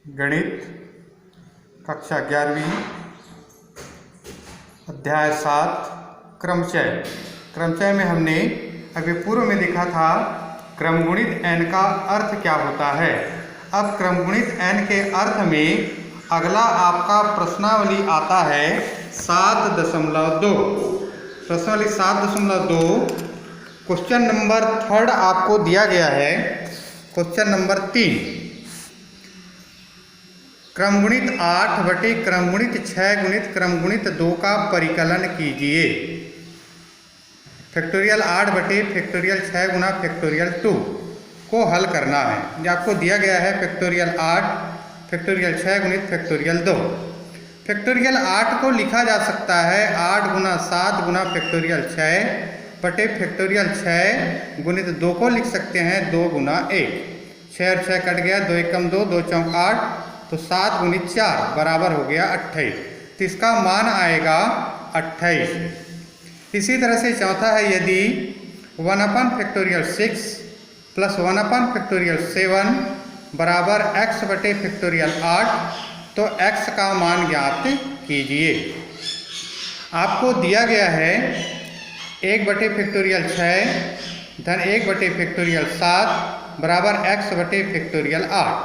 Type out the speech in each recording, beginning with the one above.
गणित कक्षा 11वीं अध्याय 7 क्रमचय। क्रमचय में हमने अभी पूर्व में देखा था क्रमगुणित n का अर्थ क्या होता है। अब क्रमगुणित n के अर्थ में अगला आपका प्रश्नावली आता है 7.2। प्रश्नावली 7.2 क्वेश्चन नंबर 3 आपको दिया गया है। क्वेश्चन नंबर 3, क्रमगुणित 8 बटे क्रमगुणित 6 गुणित क्रमगुणित 2 का परिकलन कीजिए। फैक्टोरियल 8 बटे फैक्टोरियल 6 गुना फैक्टोरियल 2 को हल करना है। ये आपको दिया गया है फैक्टोरियल 8 फैक्टोरियल 6 गुणित फैक्टोरियल 2। फैक्टोरियल 8 को लिखा जा सकता है 8 गुना 7 गुना फैक्टोरियल 6 बटे फैक्टोरियल 6 गुणित 2 को लिख सकते हैं 2 गुना 1। 6 और 6 कट गया, 2 एकम 2, 2 चौक 8, तो 7 गुणित 4 बराबर हो गया 28। तो इसका मान आएगा 28। इसी तरह से चौथा है, यदि 1 फैक्टोरियल 6 प्लस 1 फैक्टोरियल 7 बराबर x बटे फैक्टोरियल 8, तो x का मान ज्ञात कीजिए। आपको दिया गया है 1 बटे फैक्टोरियल 6 धन 1 बटे फैक्टोरियल 7 बराबर x बटे फैक्टोरियल 8।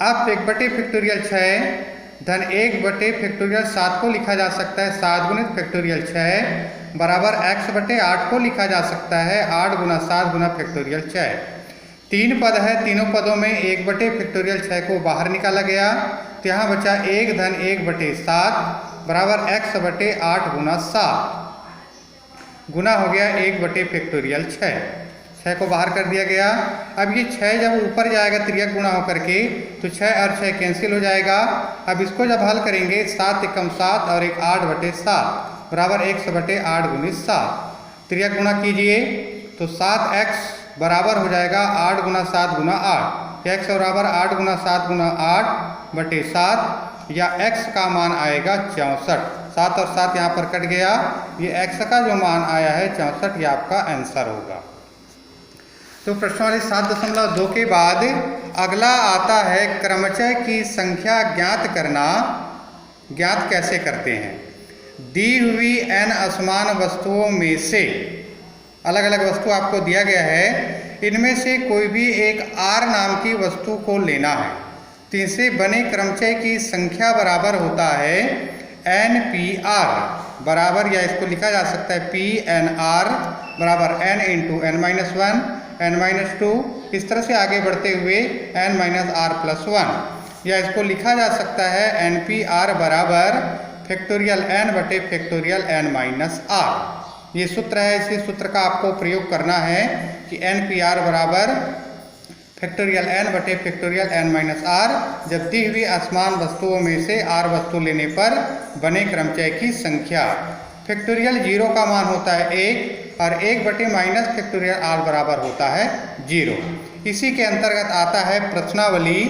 अब 1 बटे फैक्टोरियल 6 धन 1 बटे फैक्टोरियल 7 को लिखा जा सकता है 7 गुणित फैक्टोरियल 6 बराबर x बटे 8 को लिखा जा सकता है 8 गुना 7 गुना फैक्टोरियल 6। 3 पद है, तीनों पदों में 1 बटे फैक्टोरियल 6 को बाहर निकाला गया, तो यहाँ बचा 1 धन 1 बटे 7 बराबर x बटे 8 गुना 7 गुना हो गया 1 बटे फैक्टोरियल 6 को बाहर कर दिया गया। अब ये 6 जब ऊपर जाएगा त्रियक गुणा होकर के, तो 6 और 6 कैंसिल हो जाएगा। अब इसको जब हल करेंगे 7 एकम 7 और 1 8 बटे 7 बराबर 1 बटे 8 गुणित 7। त्रियक गुणा कीजिए तो 7x बराबर हो जाएगा 8 गुना 7 गुना 8। x बराबर 8 गुना 7 गुना 8 बटे 7, या x का मान आएगा 64। 7 और 7 यहाँ पर कट गया, ये x का जो मान आया है 64, ये आपका आंसर होगा। तो प्रश्नावली 7.2 के बाद अगला आता है क्रमचय की संख्या ज्ञात करना। ज्ञात कैसे करते हैं? दी हुई n असमान वस्तुओं में से, अलग अलग वस्तु आपको दिया गया है, इनमें से कोई भी एक r नाम की वस्तु को लेना है। तो इनसे बने क्रमचय की संख्या बराबर होता है NPR बराबर, या इसको लिखा जा सकता है PNR बराबर n इंटू n-1 n-2, इस तरह से आगे बढ़ते हुए n-r+1, या इसको लिखा जा सकता है NPR बराबर फैक्टोरियल n बटे फैक्टोरियल n-r। ये सूत्र है, इसी सूत्र का आपको प्रयोग करना है कि NPR बराबर फैक्टोरियल n बटे फैक्टोरियल n-r, जब दी हुई असमान वस्तुओं में से r वस्तु लेने पर बने क्रमचय की संख्या। फैक्टोरियल 0 का मान होता है 1 और 1 बटे माइनस फैक्टोरियल r बराबर होता है 0। इसी के अंतर्गत आता है प्रश्नावली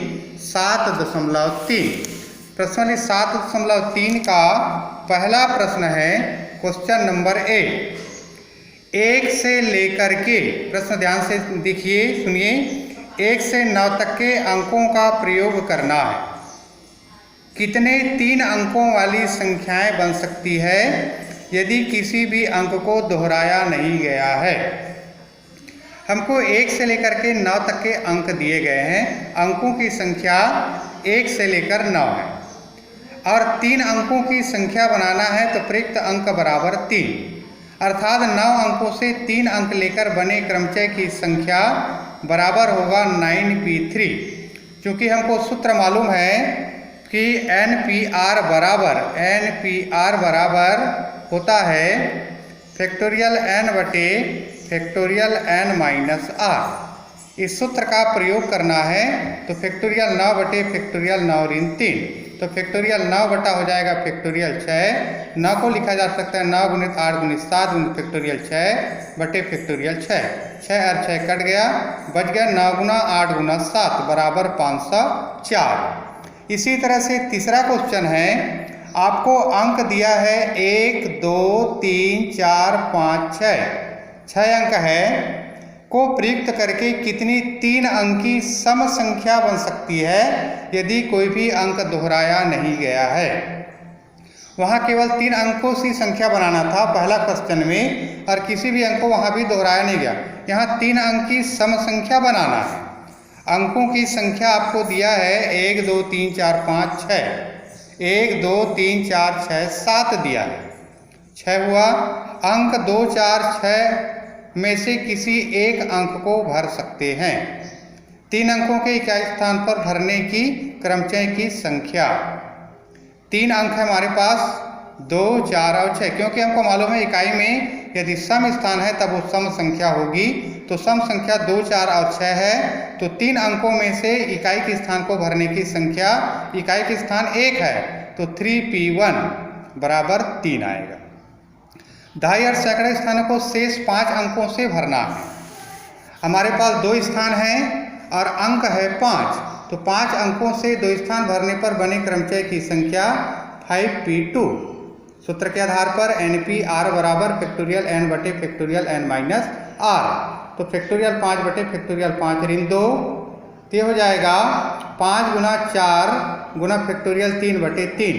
7.3। प्रश्नावली 7.3 का पहला प्रश्न है क्वेश्चन नंबर 1 से लेकर के, प्रश्न ध्यान से देखिए सुनिए, 1 से 9 तक के अंकों का प्रयोग करना है। कितने 3 अंकों वाली संख्याएं बन सकती है यदि किसी भी अंक को दोहराया नहीं गया है? हमको 1 से लेकर के 9 तक के अंक दिए गए हैं। अंकों की संख्या 1 से लेकर 9 है और 3 अंकों की संख्या बनाना है, तो प्रयुक्त अंक बराबर 3, अर्थात 9 अंकों से 3 अंक लेकर बने क्रमचय की संख्या बराबर होगा 9p3। क्योंकि हमको सूत्र मालूम है कि NPR बराबर होता है फैक्टोरियल n बटे फैक्टोरियल n-r। इस सूत्र का प्रयोग करना है, तो फैक्टोरियल 9 बटे फैक्टोरियल 9 ऋण 3, तो फैक्टोरियल 9 बटा हो जाएगा फैक्टोरियल 6। 9 को लिखा जा सकता है 9 गुणित 8 गुणित 7 गुणित फैक्टोरियल 6 बटे फैक्टोरियल 6। 6 और 6 कट गया, बच गया 9 गुना 8 गुना 7 बराबर 504। इसी तरह से तीसरा क्वेश्चन है, आपको अंक दिया है 1 2 3 4 5 6 अंक है। को प्रयुक्त करके कितनी 3 अंकी सम संख्या बन सकती है यदि कोई भी अंक दोहराया नहीं गया है। वहाँ केवल 3 अंकों से संख्या बनाना था पहला क्वेश्चन में, और किसी भी अंक को वहाँ भी दोहराया नहीं गया। यहाँ 3 अंक की सम संख्या बनाना है। अंकों की संख्या आपको दिया है 1 2 3 4 5 6, 1 2 3 4 6 7 दिया है, 6 हुआ। अंक 2 4 6 में से किसी एक अंक को भर सकते हैं। 3 अंकों के इकाई स्थान पर भरने की क्रमचय की संख्या। 3 अंक है हमारे पास 2 4 और 6, क्योंकि हमको मालूम है इकाई में यदि सम स्थान है तब वो सम संख्या होगी। तो सम संख्या 2 4 और 6 है, तो 3 अंकों में से इकाई के स्थान को भरने की संख्या, इकाई के स्थान 1 है तो 3p1 बराबर 3 आएगा। दहाई और सैकड़े स्थानों को शेष 5 अंकों से भरना है। हमारे पास 2 स्थान हैं और अंक है 5, तो 5 अंकों से 2 स्थान भरने पर बने क्रमचय की संख्या 5p2। सूत्र के आधार पर npr बराबर फैक्टोरियल n बटे फैक्टोरियल n माइनस r। तो फैक्टोरियल 5 बटे फैक्टोरियल 5 ऋण 2, ये हो जाएगा 5 गुना 4 गुना फैक्टोरियल 3 बटे 3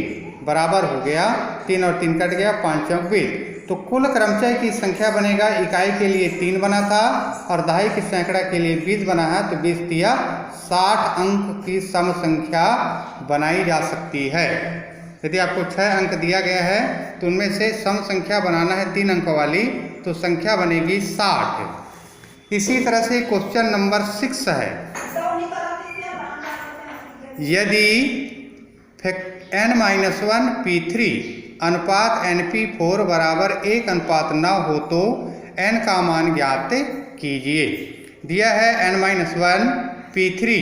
बराबर हो गया 3 और 3 कट गया 5 चौक 20। तो कुल क्रमचय की संख्या बनेगा, इकाई के लिए 3 बना था और दहाई के सैकड़ा के लिए 20 बना है, तो 20 दिया 60 अंक की सम संख्या बनाई जा सकती है। यदि आपको 6 अंक दिया गया है तो उनमें से सम संख्या बनाना है 3 अंक वाली, तो संख्या बनेगी 60। इसी तरह से क्वेश्चन नंबर 6 है, यदि n-1 p3 अनुपात np4 बराबर 1:9 हो तो n का मान ज्ञात कीजिए। दिया है n-1 p3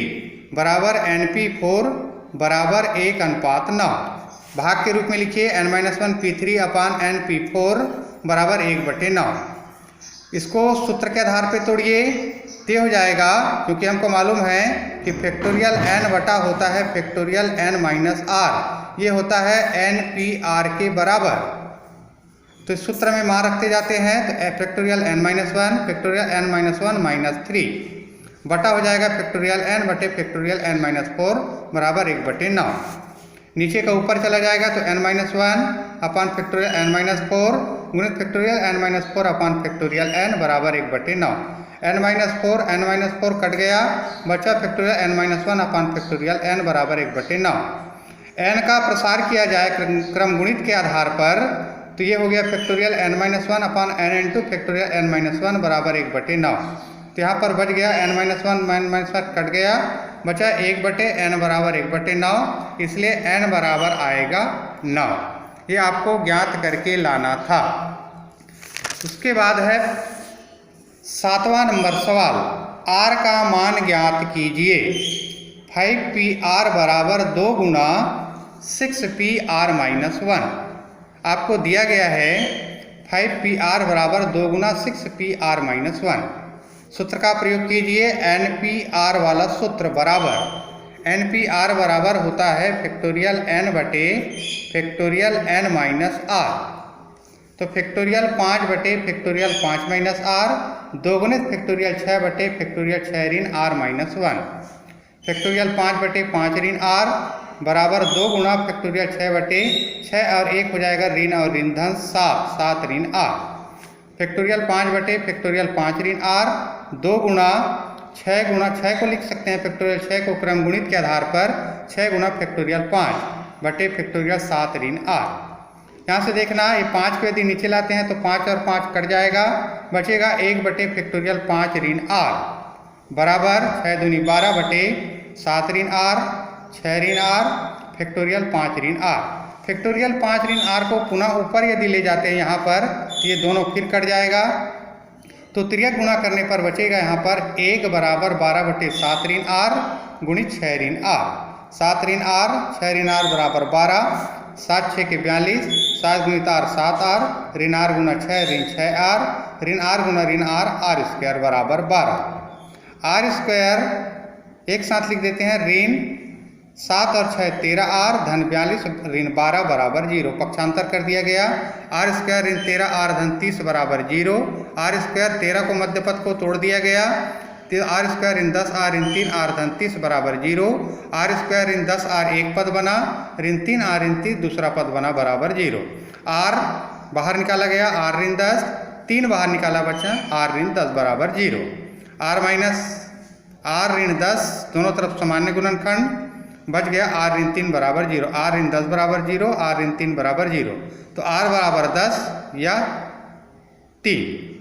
बराबर np4 बराबर 1:9। भाग के रूप में लिखिए n-1 p3 अपान np4 बराबर 1/9। इसको सूत्र के आधार पे तोड़िए, ये हो जाएगा, क्योंकि हमको मालूम है कि फैक्टोरियल n बटा होता है फैक्टोरियल n माइनस r, ये होता है npr के बराबर। तो इस सूत्र में मान रखते जाते हैं, तो factorial n-1 factorial n-1 minus 3 बटा हो जाएगा फैक्टोरियल n बटे फैक्टोरियल n-4 बराबर 1/9। नीचे का ऊपर चला जाएगा तो n-1 अपान फैक्टोरियल n-4 गुणित फैक्टोरियल n-4 अपान फैक्टोरियल n बराबर 1/9। n-4 कट गया, बचा फैक्टोरियल n-1 अपान फैक्टोरियल n बराबर 1/9। n का प्रसार किया जाए क्रम गुणित के आधार पर, तो ये हो गया फैक्टोरियल n-1 अपान n इंटू फैक्टोरियल n-1 बराबर 1/9। तो यहाँ पर बच गया n-1 कट गया, बचा 1/n बराबर 1/9, इसलिए n बराबर आएगा 9। ये आपको ज्ञात करके लाना था। उसके बाद है 7वां नंबर सवाल, r का मान ज्ञात कीजिए। 5pr बराबर 2 गुना 6pr माइनस 1। आपको दिया गया है 5pr बराबर 2 गुना 6pr माइनस 1। सूत्र का प्रयोग कीजिए, npr वाला सूत्र बराबर, npr बराबर होता है फैक्टोरियल n बटे फैक्टोरियल n माइनस r। तो फैक्टोरियल 5 बटे फैक्टोरियल 5 माइनस r, 2 गुणित फैक्टोरियल 6 बटे फैक्टोरियल 6 ऋण r माइनस 1। फैक्टोरियल 5 बटे 5 ऋण r बराबर 2 गुणा फैक्टोरियल 6 बटे 6 और 1 हो जाएगा ऋण और ऋण धन 7 ऋण r। फैक्टोरियल 5 बटे फैक्टोरियल 5 ऋण r, 2 गुणा 6 को लिख सकते हैं फैक्टोरियल 6 को क्रम गुणित के आधार पर, 6 गुणा फैक्टोरियल 5 बटे फैक्टोरियल 7 ऋण r। यहाँ से देखना, ये 5 को यदि नीचे लाते हैं तो 5 और 5 कट जाएगा, बचेगा 1 बटे फैक्टोरियल 5 ऋण r बराबर 6 दूनी 12 बटे 7 ऋण r 6 ऋण r फैक्टोरियल 5 ऋण r। फैक्टोरियल 5 ऋण r को पुनः ऊपर यदि ले जाते हैं यहाँ पर, ये दोनों फिर कट जाएगा, तो तिर्यक गुणा करने पर बचेगा यहाँ पर 1 बराबर 12 बटे 7 ऋण r गुणित 6 ऋण r। 7 ऋण r 6 ऋण r बराबर 12, 7 6 के 42, 7 गुणित r 7r, ऋण r गुना 6 ऋण 6r, ऋण r गुना ऋण r r स्क्वायर बराबर 12। r स्क्वायर एक साथ लिख देते हैं, ऋण 7 और 6 13r धन 42 ऋण 12 बराबर 0। पक्षांतर कर दिया गया, r स्क्वायर ऋण 13r धन 30 बराबर 0, आर स्क्वायर 13 को मध्य पद को तोड़ दिया गया, तो R square in 10 R in 3 R धन 30 बराबर 0। आर स्क्वायर इन 10 आर एक पद बना, ऋण 3 आर इन 30 दूसरा पद बना बराबर 0। आर बाहर निकाला गया, आर ऋण 10, 3 बाहर निकाला बचा, आर ऋण 10 बराबर 0। आर माइनस आर ऋण 10 दोनों तरफ सामान्य गुणनखंड, बच गया आर ऋण 3 बराबर 0। आर ऋण 10 बराबर 0, आर ऋण 3 बराबर 0। तो आर बराबर 10 या 3।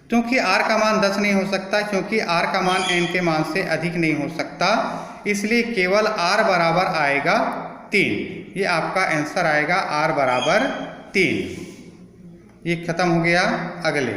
क्योंकि आर का मान 10 नहीं हो सकता, क्योंकि आर का मान n के मान से अधिक नहीं हो सकता, इसलिए केवल आर बराबर आएगा 3। ये आपका आंसर आएगा आर बराबर 3। ये खत्म हो गया। अगले